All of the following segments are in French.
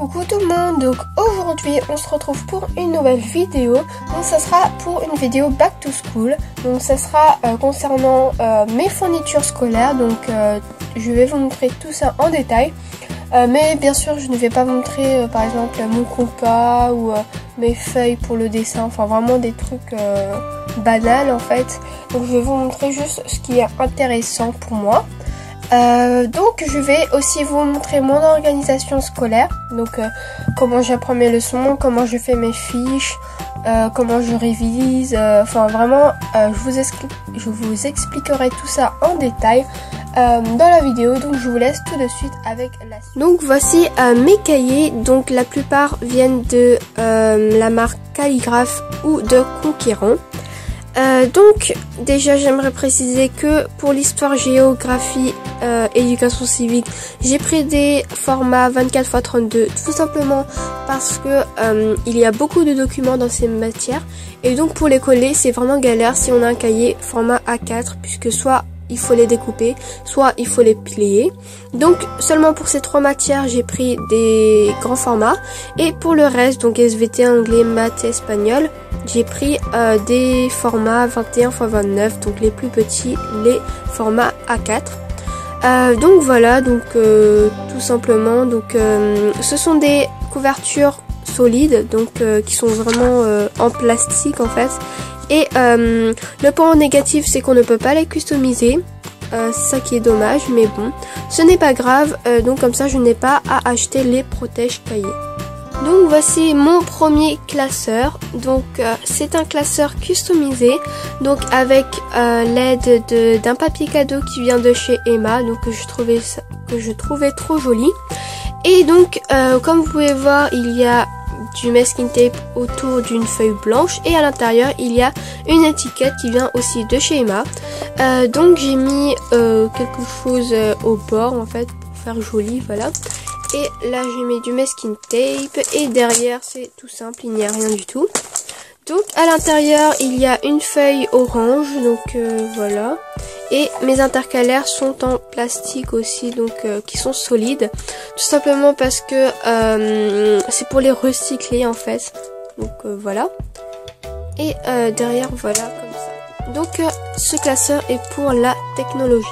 Coucou tout le monde, donc aujourd'hui on se retrouve pour une nouvelle vidéo. Donc ça sera pour une vidéo back to school. Donc ça sera concernant mes fournitures scolaires. Donc je vais vous montrer tout ça en détail. Mais bien sûr je ne vais pas vous montrer par exemple mon compas ou mes feuilles pour le dessin. Enfin vraiment des trucs banals en fait. Donc je vais vous montrer juste ce qui est intéressant pour moi. Donc je vais aussi vous montrer mon organisation scolaire, donc comment j'apprends mes leçons, comment je fais mes fiches, comment je révise, enfin vraiment je vous expliquerai tout ça en détail dans la vidéo. Donc je vous laisse tout de suite avec la suite. Donc voici mes cahiers, donc la plupart viennent de la marque Calligraphe ou de Conquérant. Donc déjà j'aimerais préciser que pour l'histoire, géographie, éducation civique, j'ai pris des formats 24×32 tout simplement parce que il y a beaucoup de documents dans ces matières et donc pour les coller c'est vraiment galère si on a un cahier format A4 puisque soit il faut les découper, soit il faut les plier. Donc seulement pour ces trois matières j'ai pris des grands formats et pour le reste, donc SVT, anglais, maths et espagnol, j'ai pris des formats 21×29, donc les plus petits, les formats A4. Donc voilà, donc tout simplement, donc ce sont des couvertures solides, donc qui sont vraiment en plastique en fait. Et le point négatif, c'est qu'on ne peut pas les customiser. C'est ça qui est dommage, mais bon, ce n'est pas grave. Donc comme ça, je n'ai pas à acheter les protège cahiers. Donc voici mon premier classeur. Donc c'est un classeur customisé, donc avec l'aide d'un papier cadeau qui vient de chez Emma, donc que je trouvais trop joli. Et donc comme vous pouvez voir, il y a du masking tape autour d'une feuille blanche et à l'intérieur il y a une étiquette qui vient aussi de chez Emma. Donc j'ai mis quelque chose au bord en fait pour faire joli, voilà. Et là j'ai mis du masking tape et derrière c'est tout simple, il n'y a rien du tout. Donc à l'intérieur il y a une feuille orange, donc voilà. Et mes intercalaires sont en plastique aussi, donc qui sont solides. Tout simplement parce que c'est pour les recycler en fait. Donc voilà. Et derrière voilà comme ça. Donc ce classeur est pour la technologie.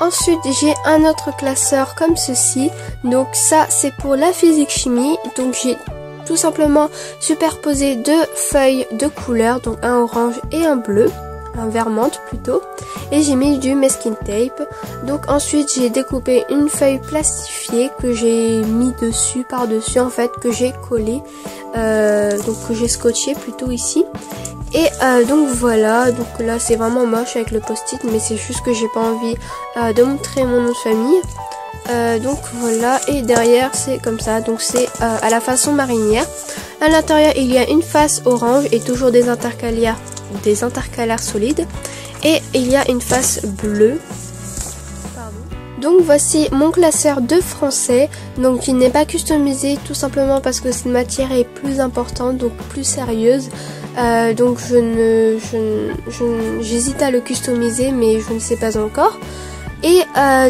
Ensuite j'ai un autre classeur comme ceci. Donc ça c'est pour la physique chimie. Donc j'ai tout simplement superposé deux feuilles de couleur, donc un orange et un bleu, un vert menthe plutôt, et j'ai mis du masking tape. Donc ensuite j'ai découpé une feuille plastifiée que j'ai mis dessus, par dessus en fait, que j'ai collé, donc que j'ai scotché plutôt ici. Et donc voilà, donc là c'est vraiment moche avec le post-it, mais c'est juste que j'ai pas envie de montrer mon nom de famille. Donc voilà, et derrière c'est comme ça, donc c'est à la façon marinière. À l'intérieur il y a une face orange et toujours des intercalaires solides, et il y a une face bleue. Donc voici mon classeur de français, donc il n'est pas customisé tout simplement parce que cette matière est plus importante, donc plus sérieuse. Donc j'hésite à le customiser, mais je ne sais pas encore. Et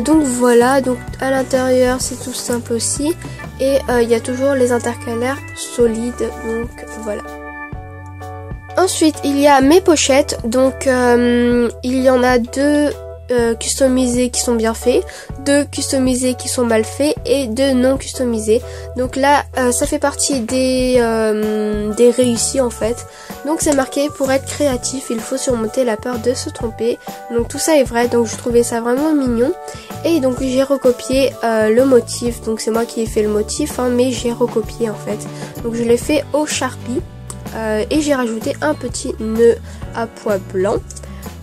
donc voilà, donc à l'intérieur c'est tout simple aussi, et il y a toujours les intercalaires solides, donc voilà. Ensuite il y a mes pochettes, donc il y en a deux customisés qui sont bien faits, deux customisés qui sont mal faits et deux non customisés. Donc là ça fait partie des réussis en fait. Donc c'est marqué: pour être créatif il faut surmonter la peur de se tromper. Donc tout ça est vrai, donc je trouvais ça vraiment mignon. Et donc j'ai recopié le motif, donc c'est moi qui ai fait le motif hein, mais j'ai recopié en fait. Donc je l'ai fait au Sharpie et j'ai rajouté un petit nœud à pois blanc,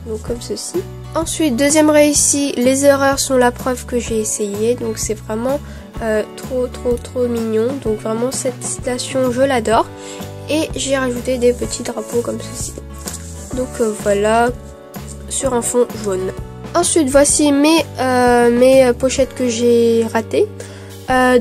donc comme ceci. Ensuite, deuxième réussi, les erreurs sont la preuve que j'ai essayé, donc c'est vraiment trop mignon. Donc vraiment cette citation je l'adore, et j'ai rajouté des petits drapeaux comme ceci. Donc voilà, sur un fond jaune. Ensuite voici mes pochettes que j'ai ratées.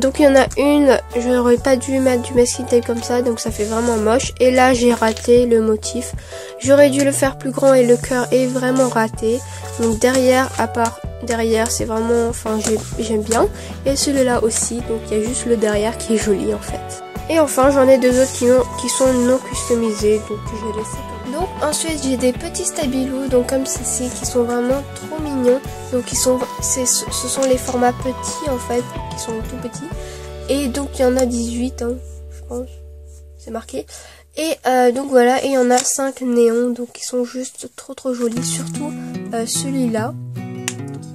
Donc il y en a une, je n'aurais pas dû mettre du masking tape comme ça, donc ça fait vraiment moche. Et là j'ai raté le motif, j'aurais dû le faire plus grand et le cœur est vraiment raté. Donc derrière, à part derrière, c'est vraiment, enfin j'aime bien. Et celui-là aussi, donc il y a juste le derrière qui est joli en fait. Et enfin j'en ai deux autres qui sont non customisés, donc je vais laisser comme. Donc ensuite j'ai des petits stabilos, donc comme ceci, qui sont vraiment trop mignons. Donc ce sont les formats petits en fait, qui sont tout petits. Et donc il y en a 18 hein, je pense, c'est marqué. Et donc voilà, et il y en a 5 néons, donc qui sont juste trop jolis, surtout celui-là,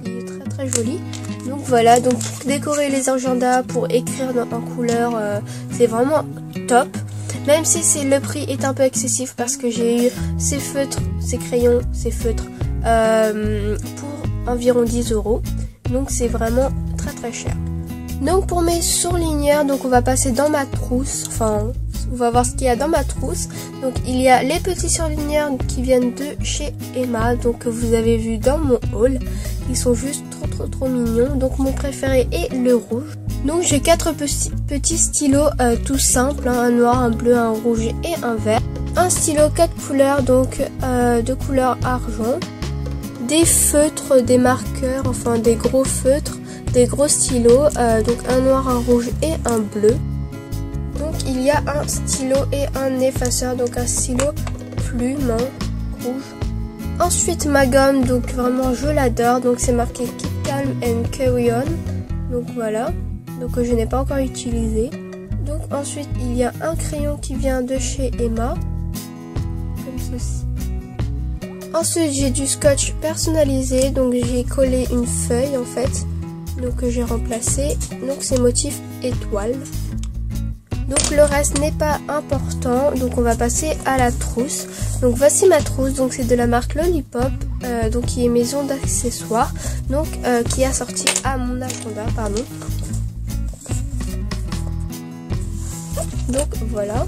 qui est très joli. Donc voilà, donc pour décorer les agendas, pour écrire en couleur, c'est vraiment top. Même si le prix est un peu excessif parce que j'ai eu ces feutres, ces crayons, ces feutres pour environ 10 €. Donc c'est vraiment très cher. Donc pour mes surligneurs, donc on va passer dans ma trousse, enfin on va voir ce qu'il y a dans ma trousse. Donc il y a les petits surligneurs qui viennent de chez Emma, donc que vous avez vu dans mon haul. Ils sont juste trop mignons. Donc mon préféré est le rouge. Donc j'ai 4 petits stylos tout simples, hein, un noir, un bleu, un rouge et un vert. Un stylo 4 couleurs, donc de couleur argent. Des feutres, des marqueurs, enfin des gros feutres, des gros stylos, donc un noir, un rouge et un bleu. Donc il y a un stylo et un effaceur, donc un stylo plume rouge. Ensuite ma gomme, donc vraiment je l'adore, donc c'est marqué Keep Calm and Carry On. Donc voilà, donc je n'ai pas encore utilisé. Donc ensuite il y a un crayon qui vient de chez Emma, comme ceci. Ensuite j'ai du scotch personnalisé, donc j'ai collé une feuille en fait, donc que j'ai remplacé, donc c'est motif étoile. Donc le reste n'est pas important, donc on va passer à la trousse. Donc voici ma trousse, donc c'est de la marque Lollipop, donc qui est maison d'accessoires, donc qui est assortie à mon agenda, pardon. Donc voilà.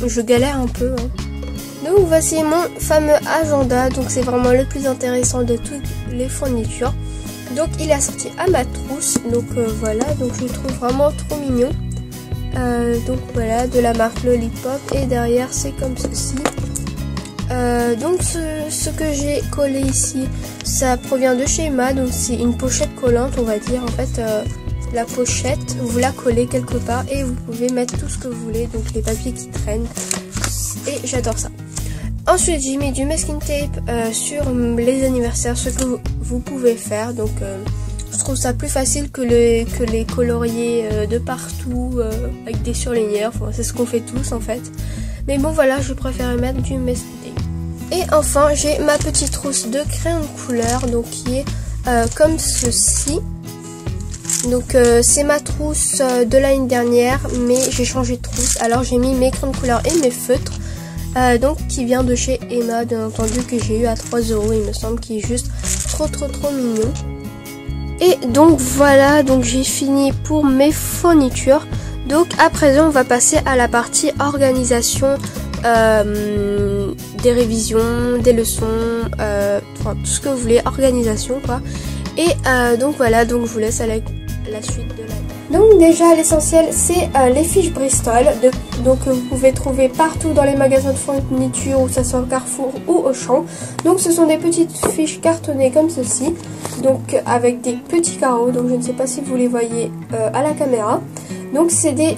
Je galère un peu, hein. Donc voici mon fameux agenda, donc c'est vraiment le plus intéressant de toutes les fournitures. Donc il est assorti à ma trousse, donc voilà, donc je le trouve vraiment trop mignon. Donc voilà, de la marque Lollipop, et derrière c'est comme ceci. Donc ce que j'ai collé ici, ça provient de chez Emma, donc c'est une pochette collante on va dire. En fait la pochette, vous la collez quelque part et vous pouvez mettre tout ce que vous voulez, donc les papiers qui traînent, et j'adore ça. Ensuite j'ai mis du masking tape sur les anniversaires, ce que vous pouvez faire, donc je trouve ça plus facile que les colorier de partout avec des surligneurs, enfin, c'est ce qu'on fait tous en fait. Mais bon voilà, je préfère mettre du masking tape. Et enfin j'ai ma petite trousse de crayons de couleur, donc qui est comme ceci. Donc c'est ma trousse de l'année dernière, mais j'ai changé de trousse, alors j'ai mis mes crayons de couleur et mes feutres. Donc qui vient de chez Emma, bien entendu, que j'ai eu à 3 €, il me semble, qui est juste trop mignon. Et donc voilà, donc j'ai fini pour mes fournitures. Donc à présent on va passer à la partie organisation des révisions, des leçons, enfin tout ce que vous voulez, organisation quoi. Et donc voilà, donc je vous laisse à la suite de la... Donc déjà l'essentiel c'est les fiches Bristol, donc vous pouvez trouver partout dans les magasins de fourniture, ou ça soit au Carrefour ou Auchan. Donc ce sont des petites fiches cartonnées comme ceci, donc avec des petits carreaux, donc je ne sais pas si vous les voyez à la caméra. Donc c'est des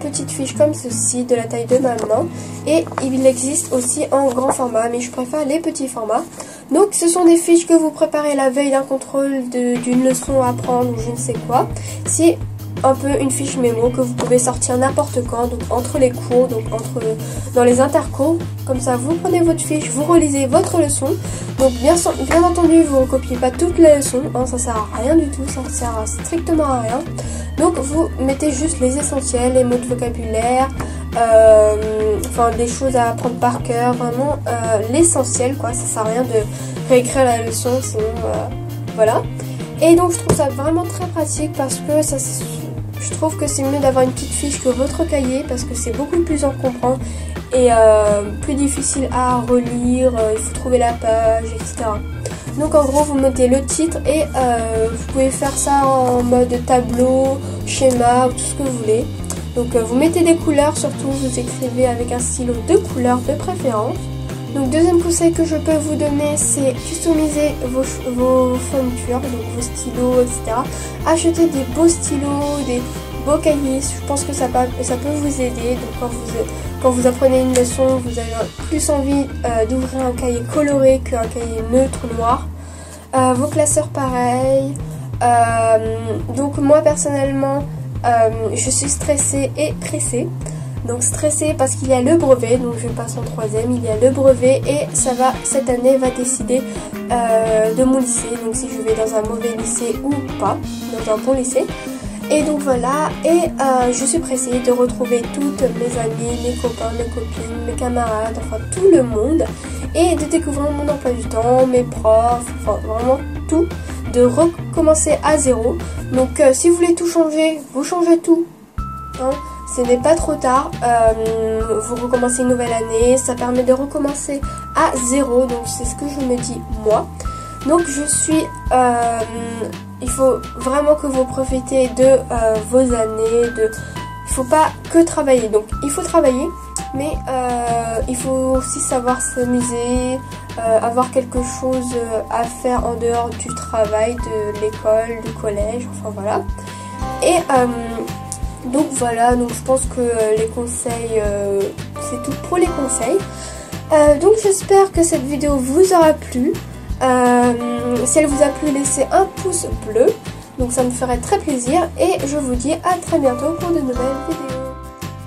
petites fiches comme ceci, de la taille de ma main, et il existe aussi en grand format, mais je préfère les petits formats. Donc ce sont des fiches que vous préparez la veille d'un contrôle, d'une leçon à apprendre ou je ne sais quoi. C'est un peu une fiche mémo que vous pouvez sortir n'importe quand, donc entre les cours, donc dans les intercours. Comme ça vous prenez votre fiche, vous relisez votre leçon. Donc bien entendu vous ne recopiez pas toute la leçon, hein, ça sert à rien du tout, ça sert strictement à rien. Donc vous mettez juste les essentiels, les mots de vocabulaire, enfin des choses à apprendre par cœur, vraiment l'essentiel quoi, ça sert à rien de réécrire la leçon sinon voilà. Et donc je trouve ça vraiment très pratique parce que je trouve que c'est mieux d'avoir une petite fiche que votre cahier, parce que c'est beaucoup plus encombrant et plus difficile à relire, il faut trouver la page, etc. Donc en gros vous mettez le titre et vous pouvez faire ça en mode tableau, schéma, tout ce que vous voulez. Donc vous mettez des couleurs, surtout vous écrivez avec un stylo de couleur de préférence. Donc deuxième conseil que je peux vous donner, c'est customiser vos fournitures, donc vos stylos, etc. Achetez des beaux stylos, des beaux cahiers, je pense que ça peut vous aider. Donc quand vous apprenez une leçon, vous avez plus envie d'ouvrir un cahier coloré qu'un cahier neutre noir. Vos classeurs pareil. Donc moi personnellement, je suis stressée et pressée. Donc stressée parce qu'il y a le brevet, donc je passe en 3e, il y a le brevet et cette année va décider de mon lycée, donc si je vais dans un mauvais lycée ou pas, dans un bon lycée. Et donc voilà, et je suis pressée de retrouver toutes mes amies, mes copains, mes copines, mes camarades, enfin tout le monde, et de découvrir mon emploi du temps, mes profs, enfin vraiment tout, de recommencer à zéro. Donc si vous voulez tout changer, vous changez tout, hein. Ce n'est pas trop tard, vous recommencez une nouvelle année, ça permet de recommencer à zéro, donc c'est ce que je me dis moi. Donc il faut vraiment que vous profitez de vos années, il faut pas que travailler, donc il faut travailler, mais il faut aussi savoir s'amuser, avoir quelque chose à faire en dehors du travail, de l'école, du collège, enfin voilà. Et donc voilà, donc je pense que les conseils, c'est tout pour les conseils. Donc j'espère que cette vidéo vous aura plu. Si elle vous a plu, laissez un pouce bleu, donc ça me ferait très plaisir. Et je vous dis à très bientôt pour de nouvelles vidéos.